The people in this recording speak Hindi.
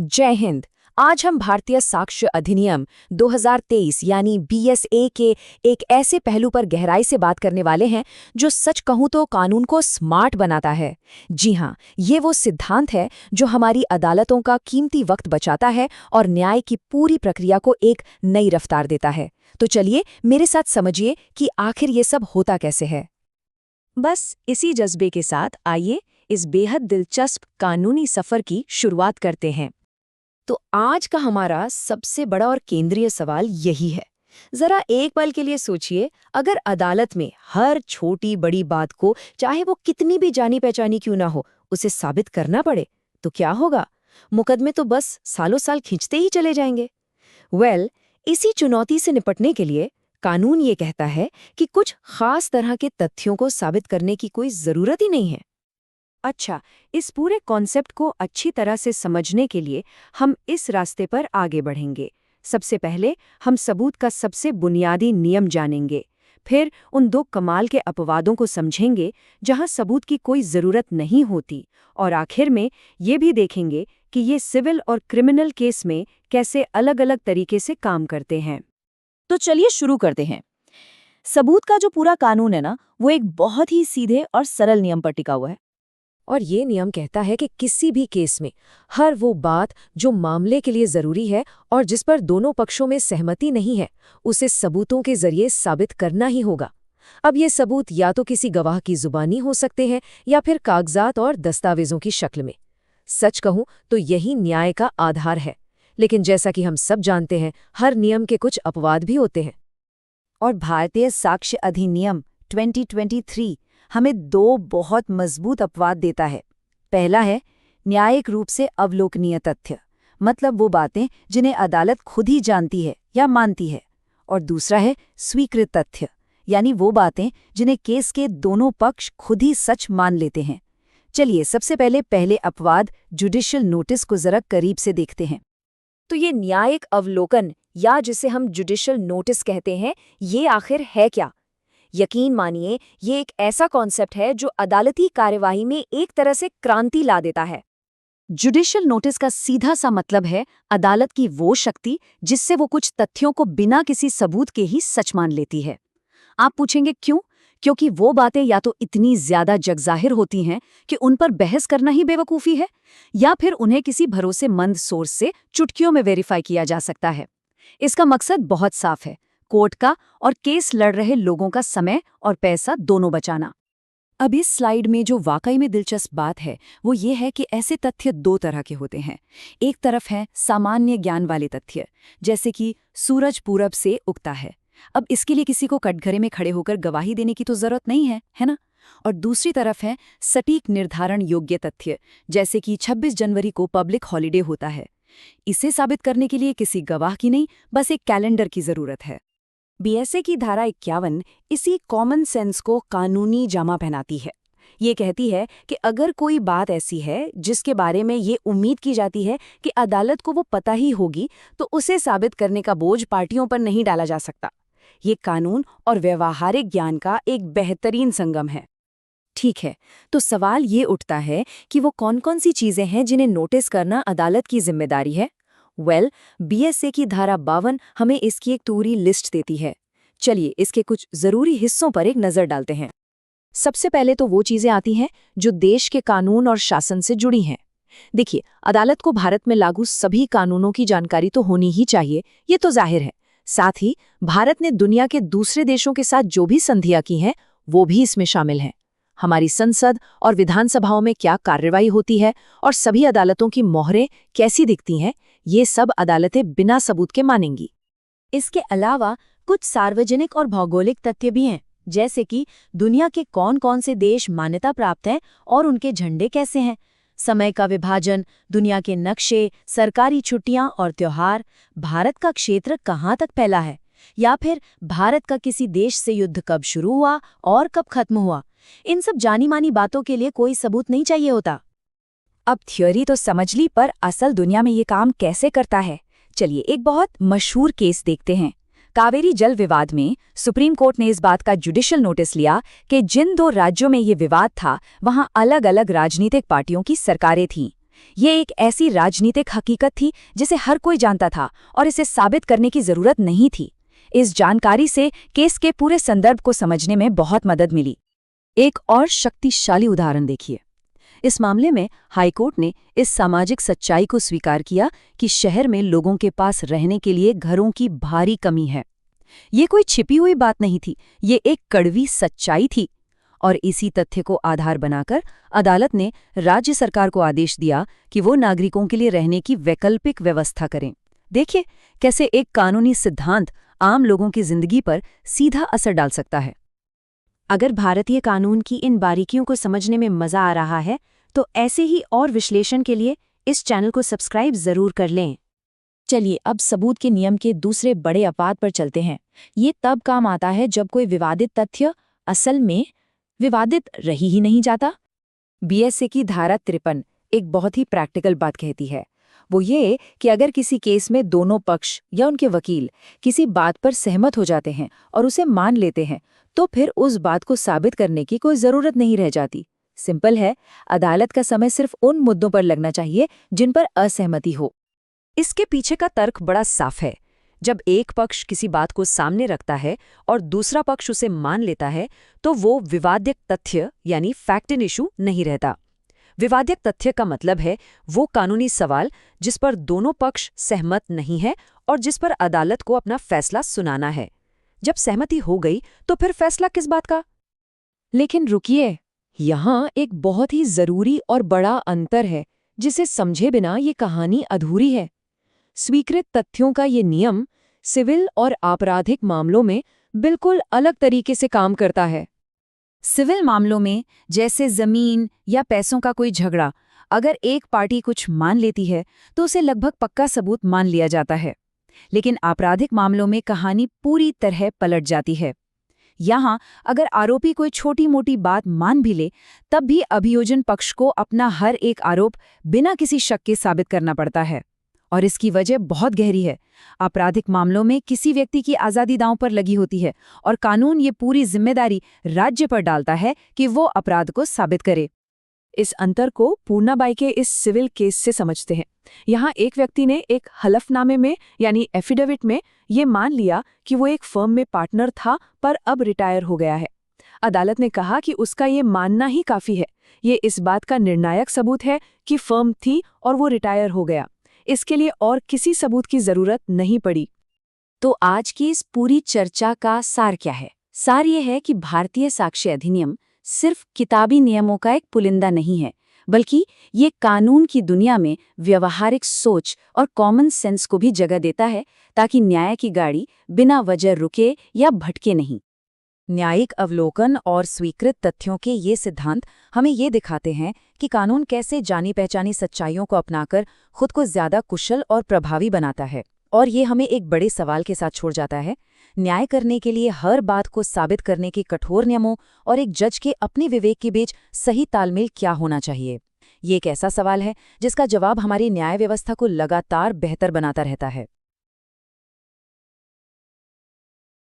जय हिंद। आज हम भारतीय साक्ष्य अधिनियम 2023 यानी बीएसए के एक ऐसे पहलू पर गहराई से बात करने वाले हैं जो सच कहूं तो कानून को स्मार्ट बनाता है। जी हां, ये वो सिद्धांत है जो हमारी अदालतों का कीमती वक्त बचाता है और न्याय की पूरी प्रक्रिया को एक नई रफ्तार देता है। तो चलिए मेरे साथ समझिए कि आखिर ये सब होता कैसे है। बस इसी जज्बे के साथ आइए इस बेहद दिलचस्प कानूनी सफर की शुरुआत करते हैं। तो आज का हमारा सबसे बड़ा और केंद्रीय सवाल यही है। जरा एक पल के लिए सोचिए, अगर अदालत में हर छोटी बड़ी बात को, चाहे वो कितनी भी जानी पहचानी क्यों ना हो, उसे साबित करना पड़े, तो क्या होगा? मुकदमे तो बस सालों साल खींचते ही चले जाएंगे। इसी चुनौती से निपटने के लिए कानून ये कहता है कि कुछ खास तरह के तथ्यों को साबित करने की कोई जरूरत ही नहीं है। अच्छा, इस पूरे कॉन्सेप्ट को अच्छी तरह से समझने के लिए हम इस रास्ते पर आगे बढ़ेंगे। सबसे पहले हम सबूत का सबसे बुनियादी नियम जानेंगे, फिर उन दो कमाल के अपवादों को समझेंगे जहां सबूत की कोई जरूरत नहीं होती, और आखिर में ये भी देखेंगे कि ये सिविल और क्रिमिनल केस में कैसे अलग-अलग तरीके से काम करते हैं। तो चलिए शुरू करते हैं। सबूत का जो पूरा कानून है ना, वो एक बहुत ही सीधे और सरल नियम पर टिका हुआ है। और ये नियम कहता है कि किसी भी केस में हर वो बात जो मामले के लिए जरूरी है और जिस पर दोनों पक्षों में सहमति नहीं है, उसे सबूतों के जरिए साबित करना ही होगा। अब ये सबूत या तो किसी गवाह की जुबानी हो सकते हैं या फिर कागजात और दस्तावेजों की शक्ल में। सच कहूं तो यही न्याय का आधार है। लेकिन जैसा कि हम सब जानते हैं, हर नियम के कुछ अपवाद भी होते हैं। और भारतीय साक्ष्य अधिनियम 2023 हमें दो बहुत मजबूत अपवाद देता है। पहला है न्यायिक रूप से अवलोकनीय तथ्य, मतलब वो बातें जिन्हें अदालत खुद ही जानती है या मानती है। और दूसरा है स्वीकृत तथ्य, यानी वो बातें जिन्हें केस के दोनों पक्ष खुद ही सच मान लेते हैं। चलिए सबसे पहले अपवाद जुडिशियल नोटिस को जरा करीब से देखते हैं। तो ये न्यायिक अवलोकन या जिसे हम जुडिशियल नोटिस कहते हैं, ये आखिर है क्या? यकीन मानिए, ये एक ऐसा कॉन्सेप्ट है जो अदालती कार्यवाही में एक तरह से क्रांति ला देता है। जुडिशियल नोटिस का सीधा सा मतलब है अदालत की वो शक्ति जिससे वो कुछ तथ्यों को बिना किसी सबूत के ही सच मान लेती है। आप पूछेंगे क्यों? क्योंकि वो बातें या तो इतनी ज्यादा जगजाहिर होती हैं कि उन पर बहस करना ही बेवकूफ़ी है, या फिर उन्हें किसी भरोसेमंद सोर्स से चुटकियों में वेरीफाई किया जा सकता है। इसका मकसद बहुत साफ है, कोर्ट का और केस लड़ रहे लोगों का समय और पैसा दोनों बचाना। अब इस स्लाइड में जो वाकई में दिलचस्प बात है वो ये है कि ऐसे तथ्य दो तरह के होते हैं। एक तरफ है सामान्य ज्ञान वाले तथ्य, जैसे कि सूरज पूरब से उगता है। अब इसके लिए किसी को कटघरे में खड़े होकर गवाही देने की तो जरूरत नहीं है ना? और दूसरी तरफ है सटीक निर्धारण योग्य तथ्य, जैसे कि 26 जनवरी को पब्लिक हॉलिडे होता है। इसे साबित करने के लिए किसी गवाह की नहीं, बस एक कैलेंडर की जरूरत है। बीएसए की धारा 51 इसी कॉमन सेंस को कानूनी जामा पहनाती है। ये कहती है कि अगर कोई बात ऐसी है जिसके बारे में ये उम्मीद की जाती है कि अदालत को वो पता ही होगी, तो उसे साबित करने का बोझ पार्टियों पर नहीं डाला जा सकता। ये कानून और व्यावहारिक ज्ञान का एक बेहतरीन संगम है। ठीक है, तो सवाल ये उठता है कि वो कौन-कौन सी चीजें हैं जिन्हें नोटिस करना अदालत की जिम्मेदारी है। बीएसए की धारा 52 हमें इसकी एक पूरी लिस्ट देती है। चलिए इसके कुछ जरूरी हिस्सों पर एक नजर डालते हैं। सबसे पहले तो वो चीजें आती हैं जो देश के कानून और शासन से जुड़ी हैं। देखिए, अदालत को भारत में लागू सभी कानूनों की जानकारी तो होनी ही चाहिए, ये तो जाहिर है। साथ ही भारत ने दुनिया के दूसरे देशों के साथ जो भी संधियां की हैं, वो भी इसमें शामिल हैं। हमारी संसद और विधानसभाओं में क्या कार्रवाई होती है और सभी अदालतों की मोहरें कैसी दिखती हैं, ये सब अदालतें बिना सबूत के मानेंगी। इसके अलावा कुछ सार्वजनिक और भौगोलिक तथ्य भी हैं, जैसे कि दुनिया के कौन-कौन से देश मान्यता प्राप्त हैं और उनके झंडे कैसे हैं, समय का विभाजन, दुनिया के नक्शे, सरकारी छुट्टियां और त्योहार, भारत का क्षेत्र कहाँ तक फैला है, या फिर भारत का किसी देश से युद्ध कब शुरू हुआ और कब खत्म हुआ। इन सब जानी मानी बातों के लिए कोई सबूत नहीं चाहिए होता। अब थ्योरी तो समझ ली, पर असल दुनिया में ये काम कैसे करता है? चलिए एक बहुत मशहूर केस देखते हैं। कावेरी जल विवाद में सुप्रीम कोर्ट ने इस बात का जुडिशियल नोटिस लिया कि जिन दो राज्यों में ये विवाद था, वहां अलग अलग राजनीतिक पार्टियों की सरकारें थीं। ये एक ऐसी राजनीतिक हकीकत थी जिसे हर कोई जानता था और इसे साबित करने की जरूरत नहीं थी। इस जानकारी से केस के पूरे संदर्भ को समझने में बहुत मदद मिली। एक और शक्तिशाली उदाहरण देखिए। इस मामले में हाईकोर्ट ने इस सामाजिक सच्चाई को स्वीकार किया कि शहर में लोगों के पास रहने के लिए घरों की भारी कमी है। ये कोई छिपी हुई बात नहीं थी, ये एक कड़वी सच्चाई थी। और इसी तथ्य को आधार बनाकर अदालत ने राज्य सरकार को आदेश दिया कि वो नागरिकों के लिए रहने की वैकल्पिक व्यवस्था करें। देखिए कैसे एक कानूनी सिद्धांत आम लोगों की जिंदगी पर सीधा असर डाल सकता है। अगर भारतीय कानून की इन बारीकियों को समझने में मजा आ रहा है तो ऐसे ही और विश्लेषण के लिए इस चैनल को सब्सक्राइब जरूर कर लें। चलिए अब सबूत के नियम के दूसरे बड़े अपवाद पर चलते हैं। ये तब काम आता है जब कोई विवादित तथ्य असल में विवादित रही ही नहीं जाता। बीएसए की धारा 53 एक बहुत ही प्रैक्टिकल बात कहती है। वो ये कि अगर किसी केस में दोनों पक्ष या उनके वकील किसी बात पर सहमत हो जाते हैं और उसे मान लेते हैं तो फिर उस बात को साबित करने की कोई जरूरत नहीं रह जाती। सिंपल है, अदालत का समय सिर्फ उन मुद्दों पर लगना चाहिए जिन पर असहमति हो। इसके पीछे का तर्क बड़ा साफ है। जब एक पक्ष किसी बात को सामने रखता है और दूसरा पक्ष उसे मान लेता है तो वो विवादित तथ्य यानी फैक्ट इन इशू नहीं रहता। विवादित तथ्य का मतलब है वो कानूनी सवाल जिस पर दोनों पक्ष सहमत नहीं है और जिस पर अदालत को अपना फैसला सुनाना है। जब सहमति हो गई तो फिर फैसला किस बात का? लेकिन रुकिए, यहाँ एक बहुत ही जरूरी और बड़ा अंतर है जिसे समझे बिना ये कहानी अधूरी है। स्वीकृत तथ्यों का ये नियम सिविल और आपराधिक मामलों में बिल्कुल अलग तरीके से काम करता है। सिविल मामलों में जैसे जमीन या पैसों का कोई झगड़ा, अगर एक पार्टी कुछ मान लेती है तो उसे लगभग पक्का सबूत मान लिया जाता है। लेकिन आपराधिक मामलों में कहानी पूरी तरह पलट जाती है। यहाँ अगर आरोपी कोई छोटी मोटी बात मान भी ले तब भी अभियोजन पक्ष को अपना हर एक आरोप बिना किसी शक के साबित करना पड़ता है। और इसकी वजह बहुत गहरी है। आपराधिक मामलों में किसी व्यक्ति की आज़ादी दांव पर लगी होती है और कानून ये पूरी जिम्मेदारी राज्य पर डालता है कि वो अपराध को साबित करे। इस अंतर को पूर्णाबाई के इस सिविल केस से समझते हैं। यहाँ एक व्यक्ति ने एक हलफनामे में यानी एफिडेविट में ये मान लिया कि वो एक फर्म में पार्टनर था पर अब रिटायर हो गया है। अदालत ने कहा कि उसका ये मानना ही काफी है। ये इस बात का निर्णायक सबूत है कि फर्म थी और वो रिटायर हो गया। इसके लिए और किसी सबूत की जरूरत नहीं पड़ी। तो आज की इस पूरी चर्चा का सार क्या है? सार ये है कि भारतीय साक्ष्य अधिनियम सिर्फ किताबी नियमों का एक पुलिंदा नहीं है, बल्कि ये कानून की दुनिया में व्यवहारिक सोच और कॉमन सेंस को भी जगह देता है ताकि न्याय की गाड़ी बिना वजह रुके या भटके नहीं। न्यायिक अवलोकन और स्वीकृत तथ्यों के ये सिद्धांत हमें ये दिखाते हैं कि कानून कैसे जानी पहचानी सच्चाइयों को अपनाकर खुद को ज्यादा कुशल और प्रभावी बनाता है। और ये हमें एक बड़े सवाल के साथ छोड़ जाता है। न्याय करने के लिए हर बात को साबित करने के कठोर नियमों और एक जज के अपने विवेक के बीच सही तालमेल क्या होना चाहिए? ये एक ऐसा सवाल है जिसका जवाब हमारी न्याय व्यवस्था को लगातार बेहतर बनाता रहता है।